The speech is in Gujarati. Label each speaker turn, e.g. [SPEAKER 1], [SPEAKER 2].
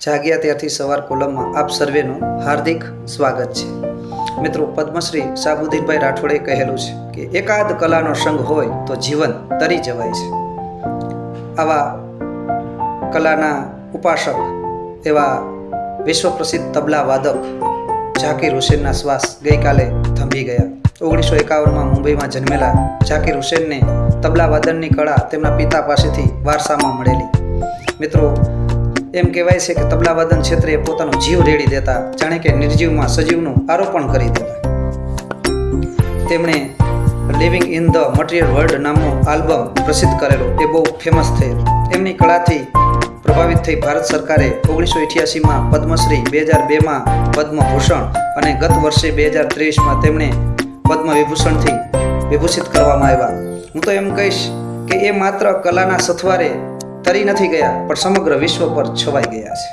[SPEAKER 1] જાગ્યા ત્યારથી સવાર કોલમમાં આપ સર્વેનું હાર્દિક સ્વાગત છે। મિત્રો, પદ્મશ્રી સાબુદ્દીનભાઈ રાઠોડે કહેલું છે કે એકાદ કલાનો સંગ હોય તો જીવન તરી જવાય છે। આવા કલાના ઉપાસક એવા વિશ્વ પ્રસિદ્ધ તબલા વાદક ઝાકીર હુસેનના શ્વાસ ગઈકાલે થંભી ગયા। 1951માં મુંબઈમાં જન્મેલા ઝાકીર હુસેનને તબલા વાદનની કળા તેમના પિતા પાસેથી વારસામાં મળેલી। મિત્રો, એમ કહેવાય છે કે તબલા વાદન ક્ષેત્રે પોતાનો જીવ રેડી દેતા, જાણે કે નિર્જીવમાં સજીવનું આરોપણ કરી દેતા। તેમણે living in the material world નામનો આલ્બમ પ્રસિદ્ધ કરેલો, એ બહુ ફેમસ થયેલો। એમની કળાથી પ્રભાવિત થઈ ભારત સરકારે 1988માં પદ્મશ્રી, 2002માં પદ્મભૂષણ અને ગત વર્ષે 2023માં તેમણે પદ્મ વિભૂષણથી વિભૂષિત કરવામાં આવ્યા। હું તો એમ કહીશ કે એ માત્ર કલાના સથવારે તરી નથી ગયા, પણ સમગ્ર વિશ્વ પર છવાઈ ગયા છે।